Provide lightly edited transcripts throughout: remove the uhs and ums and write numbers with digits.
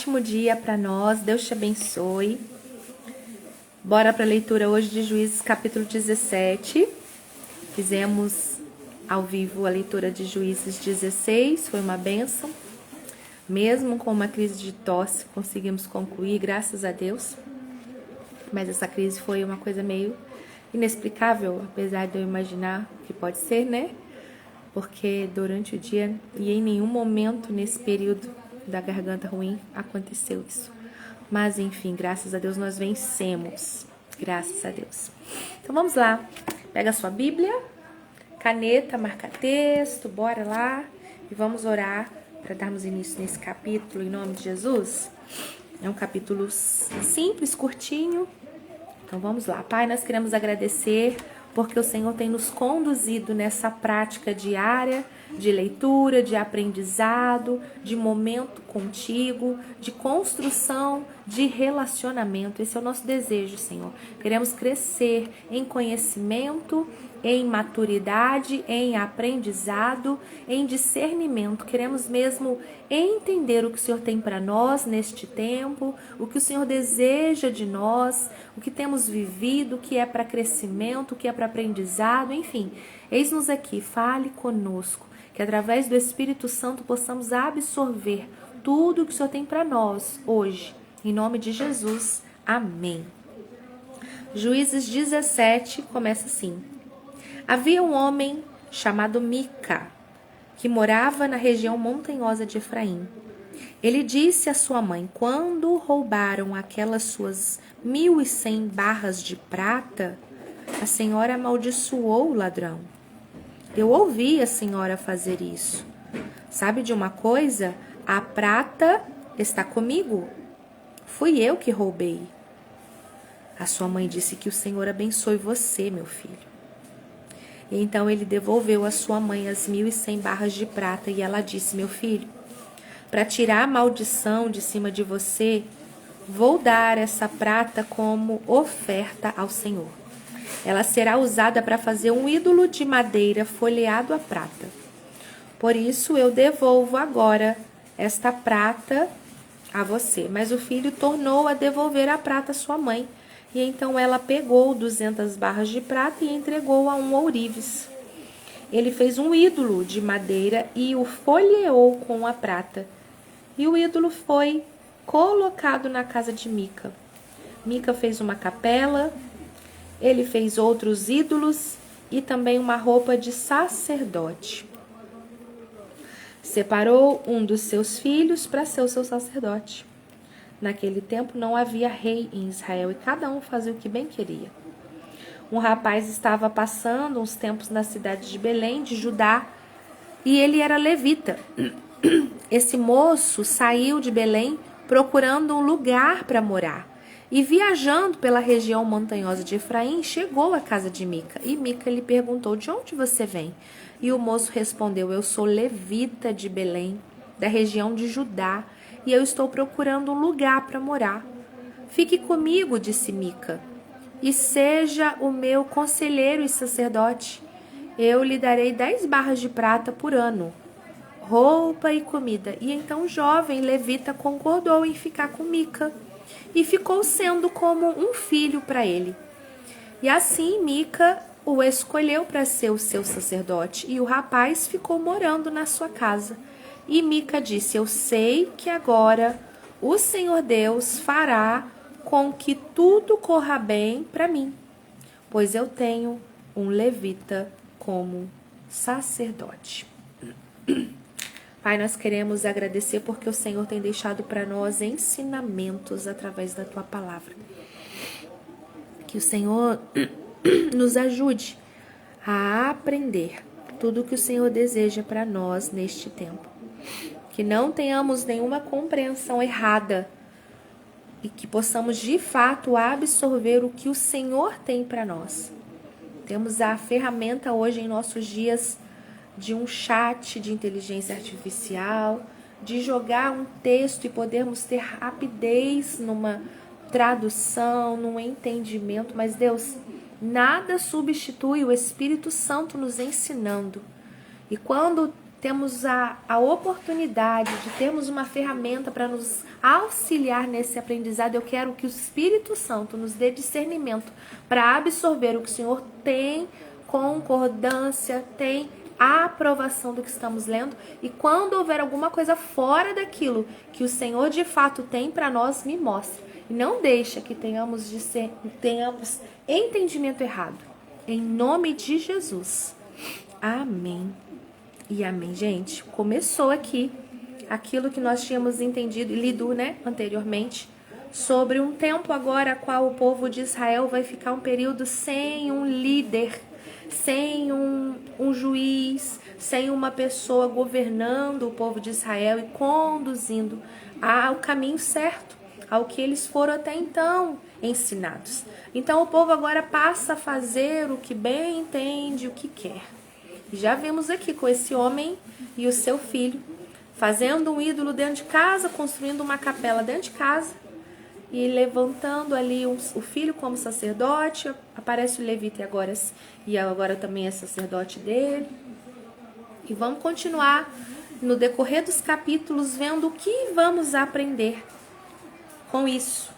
ótimo dia para nós. Deus te abençoe. Bora para a leitura hoje de Juízes capítulo 17. Fizemos ao vivo a leitura de Juízes 16, foi uma bênção. Mesmo com uma crise de tosse, conseguimos concluir, graças a Deus. Mas essa crise foi uma coisa meio inexplicável, apesar de eu imaginar que pode ser, né? Porque durante o dia e em nenhum momento nesse período da garganta ruim aconteceu isso. Mas enfim, graças a Deus nós vencemos. Graças a Deus. Então vamos lá. Pega a sua Bíblia, caneta, marca texto, bora lá e vamos orar para darmos início nesse capítulo em nome de Jesus. É um capítulo simples, curtinho. Então vamos lá. Pai, nós queremos agradecer porque o Senhor tem nos conduzido nessa prática diária de leitura, de aprendizado, de momento contigo, de construção, de relacionamento. Esse é o nosso desejo, Senhor. Queremos crescer em conhecimento, em maturidade, em aprendizado, em discernimento. Queremos mesmo entender o que o Senhor tem para nós neste tempo, o que o Senhor deseja de nós, o que temos vivido, o que é para crescimento, o que é para aprendizado, enfim. Eis-nos aqui, fale conosco, que através do Espírito Santo possamos absorver tudo o que o Senhor tem para nós hoje. Em nome de Jesus, amém. Juízes 17 começa assim. Havia um homem chamado Mica, que morava na região montanhosa de Efraim. Ele disse à sua mãe, quando roubaram aquelas suas 1.100 barras de prata, a senhora amaldiçoou o ladrão. Eu ouvi a senhora fazer isso. Sabe de uma coisa? A prata está comigo. Fui eu que roubei. A sua mãe disse que o Senhor abençoe você, meu filho. E então ele devolveu à sua mãe as 1.100 barras de prata e ela disse, meu filho, para tirar a maldição de cima de você, vou dar essa prata como oferta ao Senhor. Ela será usada para fazer um ídolo de madeira folheado a prata. Por isso eu devolvo agora esta prata a você. Mas o filho tornou a devolver a prata à sua mãe. E então ela pegou 200 barras de prata e entregou a um ourives. Ele fez um ídolo de madeira e o folheou com a prata. E o ídolo foi colocado na casa de Mica. Mica fez uma capela, ele fez outros ídolos e também uma roupa de sacerdote. Separou um dos seus filhos para ser o seu sacerdote. Naquele tempo não havia rei em Israel e cada um fazia o que bem queria. Um rapaz estava passando uns tempos na cidade de Belém, de Judá, e ele era levita. Esse moço saiu de Belém procurando um lugar para morar e viajando pela região montanhosa de Efraim, chegou à casa de Mica. E Mica lhe perguntou, de onde você vem? E o moço respondeu, eu sou levita de Belém, da região de Judá, e eu estou procurando um lugar para morar. Fique comigo, disse Mica, e seja o meu conselheiro e sacerdote. Eu lhe darei 10 barras de prata por ano, roupa e comida. E então o jovem levita concordou em ficar com Mica, e ficou sendo como um filho para ele. E assim Mica o escolheu para ser o seu sacerdote, e o rapaz ficou morando na sua casa. E Mica disse, eu sei que agora o Senhor Deus fará com que tudo corra bem para mim, pois eu tenho um levita como sacerdote. Pai, nós queremos agradecer porque o Senhor tem deixado para nós ensinamentos através da Tua palavra. Que o Senhor nos ajude a aprender tudo o que o Senhor deseja para nós neste tempo. Que não tenhamos nenhuma compreensão errada e que possamos de fato absorver o que o Senhor tem para nós. Temos a ferramenta hoje em nossos dias de um chat de inteligência artificial, de jogar um texto e podermos ter rapidez numa tradução, num entendimento, mas Deus, nada substitui o Espírito Santo nos ensinando. E quando temos a oportunidade de termos uma ferramenta para nos auxiliar nesse aprendizado. Eu quero que o Espírito Santo nos dê discernimento para absorver o que o Senhor tem, concordância, tem a aprovação do que estamos lendo, e quando houver alguma coisa fora daquilo que o Senhor de fato tem para nós, me mostre. E não deixa que tenhamos entendimento errado. Em nome de Jesus. Amém. E amém, gente. Começou aqui aquilo que nós tínhamos entendido e lido, anteriormente, sobre um tempo agora qual o povo de Israel vai ficar um período sem um líder, sem um juiz, sem uma pessoa governando o povo de Israel e conduzindo ao caminho certo, ao que eles foram até então ensinados. Então o povo agora passa a fazer o que bem entende, o que quer. Já vimos aqui com esse homem e o seu filho fazendo um ídolo dentro de casa, construindo uma capela dentro de casa e levantando ali o filho como sacerdote. Aparece o levita e agora também é sacerdote dele. E vamos continuar no decorrer dos capítulos vendo o que vamos aprender com isso.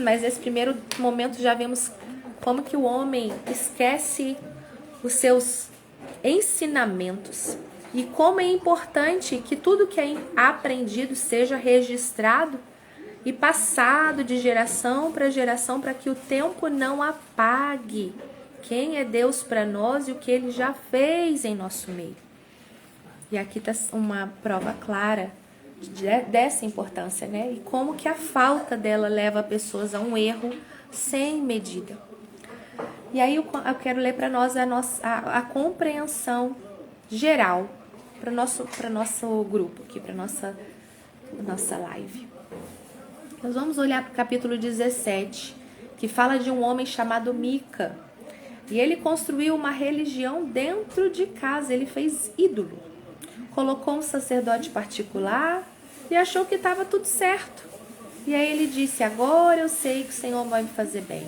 Mas nesse primeiro momento já vemos como que o homem esquece os seus ensinamentos e como é importante que tudo que é aprendido seja registrado e passado de geração para geração, para que o tempo não apague quem é Deus para nós e o que Ele já fez em nosso meio. E aqui está uma prova clara dessa importância, E como que a falta dela leva pessoas a um erro sem medida. E aí eu quero ler para nós a compreensão geral para nosso grupo aqui, para nossa live. Nós vamos olhar para o capítulo 17, que fala de um homem chamado Mica. E ele construiu uma religião dentro de casa, ele fez ídolo. Colocou um sacerdote particular e achou que estava tudo certo. E aí ele disse, agora eu sei que o Senhor vai me fazer bem.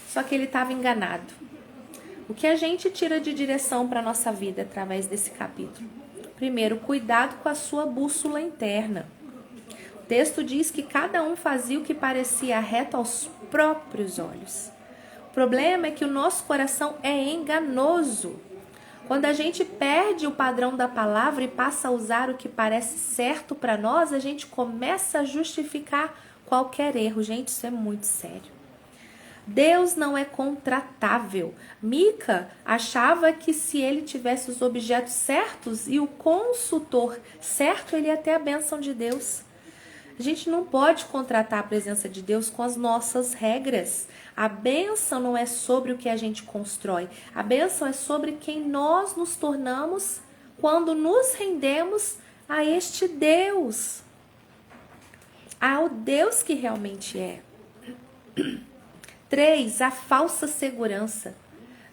Só que ele estava enganado. O que a gente tira de direção para a nossa vida através desse capítulo? Primeiro, cuidado com a sua bússola interna. O texto diz que cada um fazia o que parecia reto aos próprios olhos. O problema é que o nosso coração é enganoso. Quando a gente perde o padrão da palavra e passa a usar o que parece certo para nós, a gente começa a justificar qualquer erro. Gente, isso é muito sério. Deus não é contratável. Mica achava que se ele tivesse os objetos certos e o consultor certo, ele ia ter a bênção de Deus. A gente não pode contratar a presença de Deus com as nossas regras. A bênção não é sobre o que a gente constrói. A bênção é sobre quem nós nos tornamos quando nos rendemos a este Deus. Ao Deus que realmente é. 3. A falsa segurança.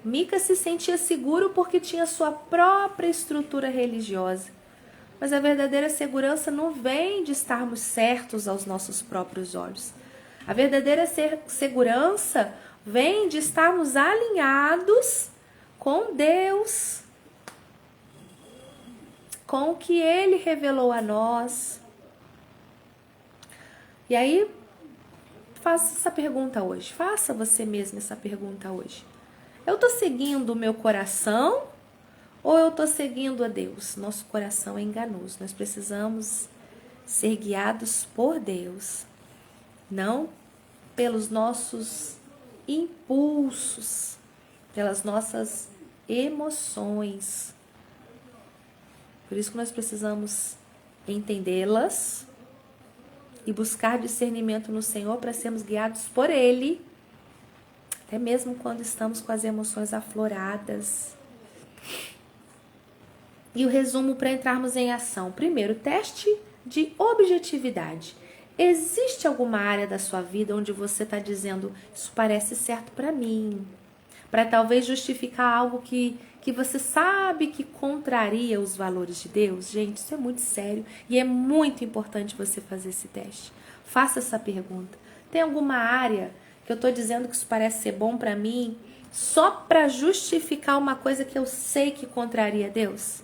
Mica se sentia seguro porque tinha sua própria estrutura religiosa. Mas a verdadeira segurança não vem de estarmos certos aos nossos próprios olhos. A verdadeira segurança vem de estarmos alinhados com Deus, com o que Ele revelou a nós. E aí, faça essa pergunta hoje. Faça você mesmo essa pergunta hoje. Eu estou seguindo o meu coração ou eu estou seguindo a Deus? Nosso coração é enganoso. Nós precisamos ser guiados por Deus, não pelos nossos impulsos, pelas nossas emoções. Por isso que nós precisamos entendê-las e buscar discernimento no Senhor para sermos guiados por Ele, até mesmo quando estamos com as emoções afloradas. E o resumo para entrarmos em ação. Primeiro, teste de objetividade. Existe alguma área da sua vida onde você está dizendo, isso parece certo para mim? Para talvez justificar algo que você sabe que contraria os valores de Deus? Gente, isso é muito sério e é muito importante você fazer esse teste. Faça essa pergunta. Tem alguma área que eu estou dizendo que isso parece ser bom para mim só para justificar uma coisa que eu sei que contraria Deus?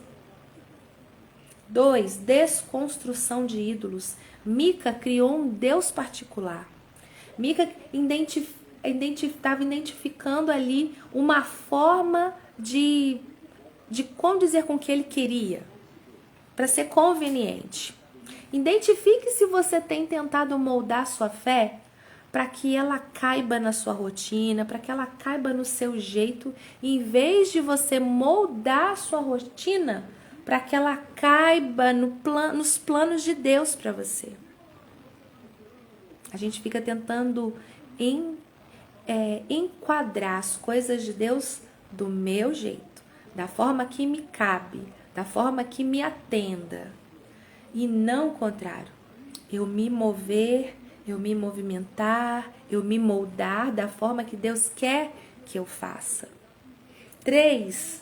2. Desconstrução de ídolos. Mica criou um Deus particular. Mica estava identificando ali uma forma de condizer com o que ele queria, para ser conveniente. Identifique se você tem tentado moldar sua fé para que ela caiba na sua rotina, para que ela caiba no seu jeito, em vez de você moldar a sua rotina para que ela caiba nos planos de Deus para você. A gente fica tentando enquadrar as coisas de Deus do meu jeito, da forma que me cabe, da forma que me atenda. E não o contrário. Eu me mover, eu me movimentar, eu me moldar da forma que Deus quer que eu faça. 3.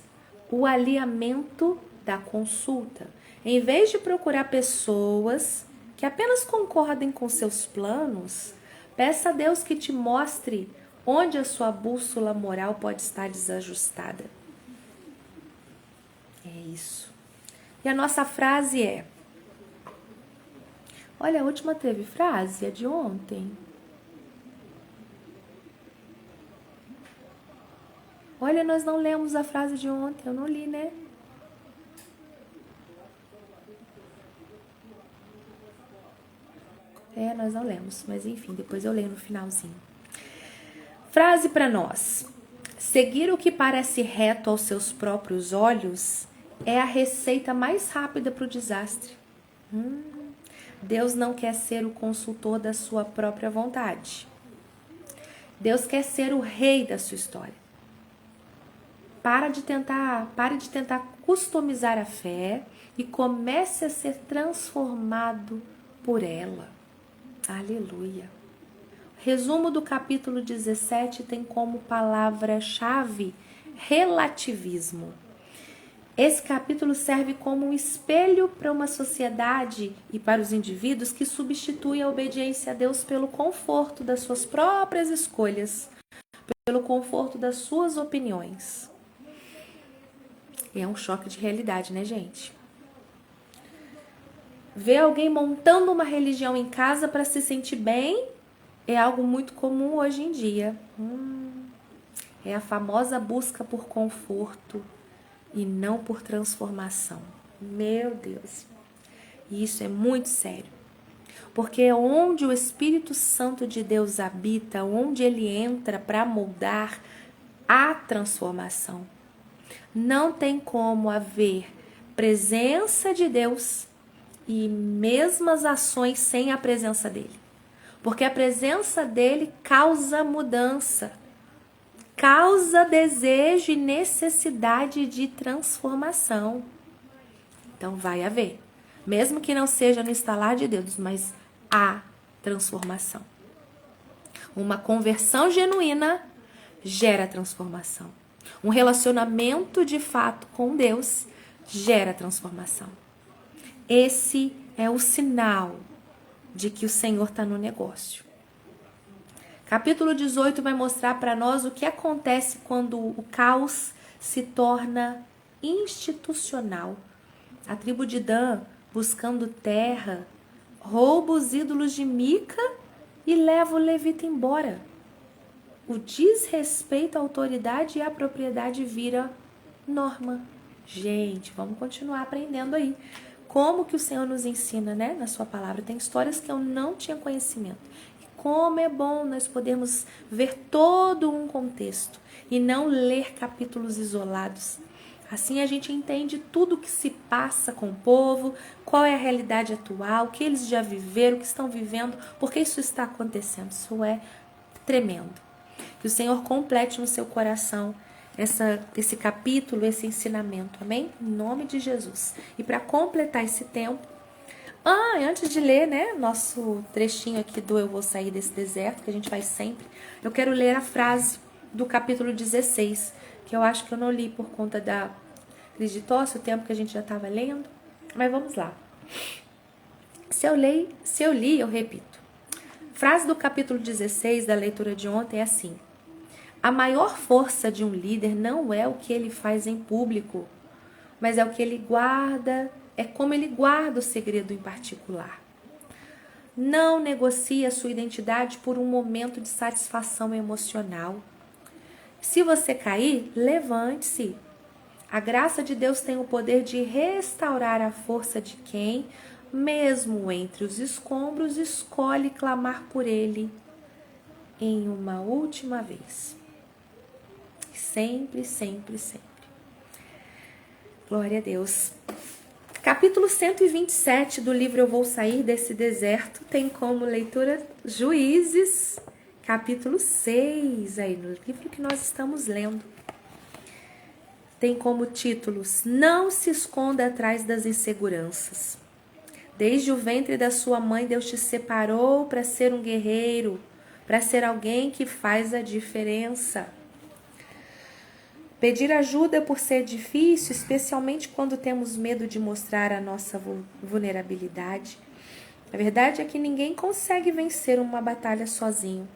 O alinhamento da consulta. Em vez de procurar pessoas que apenas concordem com seus planos, peça a Deus que te mostre onde a sua bússola moral pode estar desajustada. É isso. E a nossa frase é... Olha, a última teve frase, é de ontem. Olha, nós não lemos a frase de ontem, eu não li, né? Nós não lemos, mas enfim, depois eu leio no finalzinho. Frase para nós. Seguir o que parece reto aos seus próprios olhos é a receita mais rápida para o desastre. Deus não quer ser o consultor da sua própria vontade. Deus quer ser o rei da sua história. Pare de tentar customizar a fé e comece a ser transformado por ela. Aleluia. Resumo do capítulo 17 tem como palavra-chave relativismo. Esse capítulo serve como um espelho para uma sociedade e para os indivíduos que substituem a obediência a Deus pelo conforto das suas próprias escolhas, pelo conforto das suas opiniões. É um choque de realidade, né, gente? Ver alguém montando uma religião em casa para se sentir bem é algo muito comum hoje em dia. É a famosa busca por conforto e não por transformação. Meu Deus. E isso é muito sério. Porque onde o Espírito Santo de Deus habita, onde ele entra para moldar a transformação, não tem como haver presença de Deus e mesmas ações sem a presença dele. Porque a presença dele causa mudança, causa desejo e necessidade de transformação. Então vai haver, mesmo que não seja no estalar de dedos, mas há transformação. Uma conversão genuína gera transformação. Um relacionamento de fato com Deus gera transformação. Esse é o sinal de que o Senhor está no negócio. Capítulo 18 vai mostrar para nós o que acontece quando o caos se torna institucional. A tribo de Dan, buscando terra, rouba os ídolos de Mica e leva o levita embora. O desrespeito à autoridade e à propriedade vira norma. Gente, vamos continuar aprendendo aí. Como que o Senhor nos ensina, né? Na sua palavra. Tem histórias que eu não tinha conhecimento. E como é bom nós podermos ver todo um contexto e não ler capítulos isolados. Assim a gente entende tudo o que se passa com o povo, qual é a realidade atual, o que eles já viveram, o que estão vivendo, porque isso está acontecendo. Isso é tremendo. Que o Senhor complete no seu coração esse capítulo, esse ensinamento, amém? Em nome de Jesus. E para completar esse tempo, antes de ler, né, nosso trechinho aqui do Eu Vou Sair Desse Deserto, que a gente faz sempre, eu quero ler a frase do capítulo 16, que eu acho que eu não li por conta da crise de tosse, o tempo que a gente já estava lendo, mas vamos lá. Se eu li, eu repito. Frase do capítulo 16 da leitura de ontem é assim: a maior força de um líder não é o que ele faz em público, mas é o que ele guarda é como ele guarda o segredo em particular. Não negocie a sua identidade por um momento de satisfação emocional. Se você cair, levante-se. A graça de Deus tem o poder de restaurar a força de quem, mesmo entre os escombros, escolhe clamar por Ele em uma última vez. Sempre, sempre, sempre. Glória a Deus. Capítulo 127 do livro Eu Vou Sair Desse Deserto tem como leitura Juízes, capítulo 6, aí no livro que nós estamos lendo. Tem como títulos: Não se esconda atrás das inseguranças. Desde o ventre da sua mãe, Deus te separou para ser um guerreiro, para ser alguém que faz a diferença. Pedir ajuda por ser difícil, especialmente quando temos medo de mostrar a nossa vulnerabilidade. A verdade é que ninguém consegue vencer uma batalha sozinho.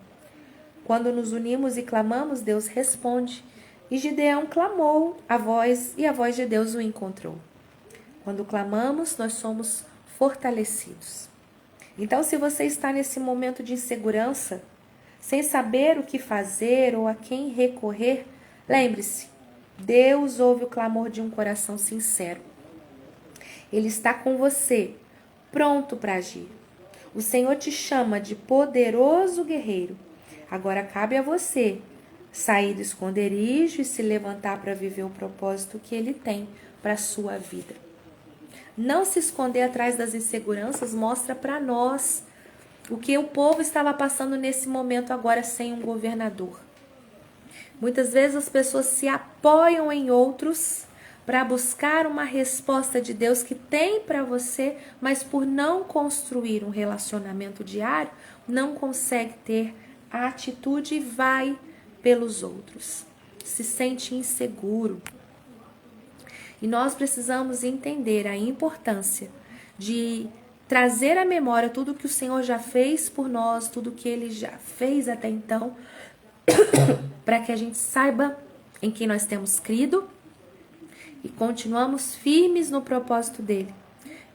Quando nos unimos e clamamos, Deus responde. E Gideão clamou a voz de Deus o encontrou. Quando clamamos, nós somos fortalecidos. Então, se você está nesse momento de insegurança, sem saber o que fazer ou a quem recorrer, lembre-se, Deus ouve o clamor de um coração sincero. Ele está com você, pronto para agir. O Senhor te chama de poderoso guerreiro. Agora cabe a você sair do esconderijo e se levantar para viver o propósito que Ele tem para a sua vida. Não se esconder atrás das inseguranças mostra para nós o que o povo estava passando nesse momento agora sem um governador. Muitas vezes as pessoas se apoiam em outros para buscar uma resposta de Deus que tem para você, mas por não construir um relacionamento diário, não consegue ter a atitude e vai pelos outros. Se sente inseguro. E nós precisamos entender a importância de trazer à memória tudo que o Senhor já fez por nós, tudo que Ele já fez até então, para que a gente saiba em quem nós temos crido e continuamos firmes no propósito dele.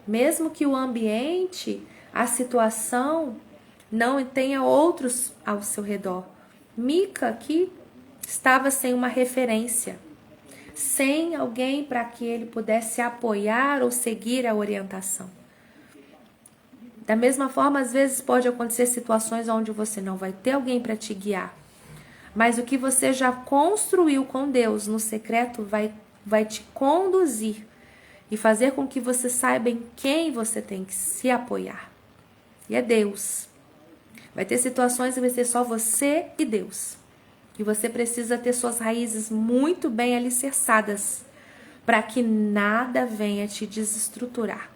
Mesmo que o ambiente, a situação, não tenha outros ao seu redor. Mica aqui estava sem uma referência, sem alguém para que ele pudesse apoiar ou seguir a orientação. Da mesma forma, às vezes pode acontecer situações onde você não vai ter alguém para te guiar. Mas o que você já construiu com Deus no secreto vai te conduzir e fazer com que você saiba em quem você tem que se apoiar. E é Deus. Vai ter situações que vai ser só você e Deus. E você precisa ter suas raízes muito bem alicerçadas para que nada venha te desestruturar.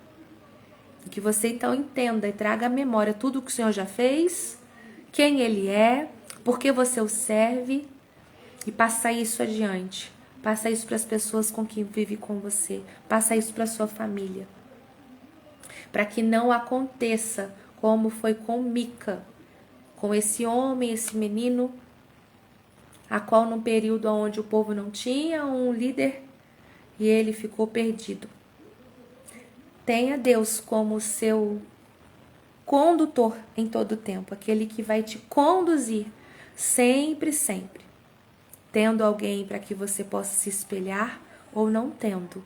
E que você então entenda e traga à memória tudo o que o Senhor já fez, quem Ele é, por que você o serve e passa isso adiante. Passa isso para as pessoas com quem vive com você. Passa isso para a sua família. Para que não aconteça como foi com Mica, com esse homem, esse menino, a qual num período onde o povo não tinha um líder e ele ficou perdido. Tenha Deus como seu condutor em todo o tempo, aquele que vai te conduzir sempre, sempre. Tendo alguém para que você possa se espelhar ou não tendo.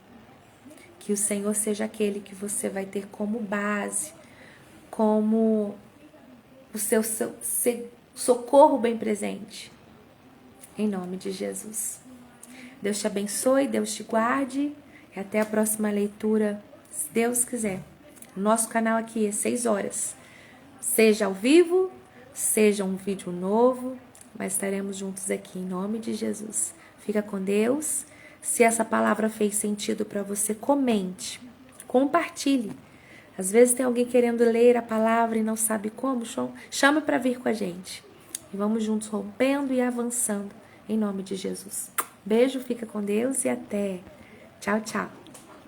Que o Senhor seja aquele que você vai ter como base, como o seu socorro bem presente. Em nome de Jesus. Deus te abençoe, Deus te guarde. E até a próxima leitura, se Deus quiser. O nosso canal aqui é 6 horas. Seja ao vivo, seja um vídeo novo, mas estaremos juntos aqui em nome de Jesus. Fica com Deus. Se essa palavra fez sentido para você, comente, compartilhe. Às vezes tem alguém querendo ler a palavra e não sabe como, chama para vir com a gente. E vamos juntos rompendo e avançando em nome de Jesus. Beijo, fica com Deus e até. Tchau, tchau.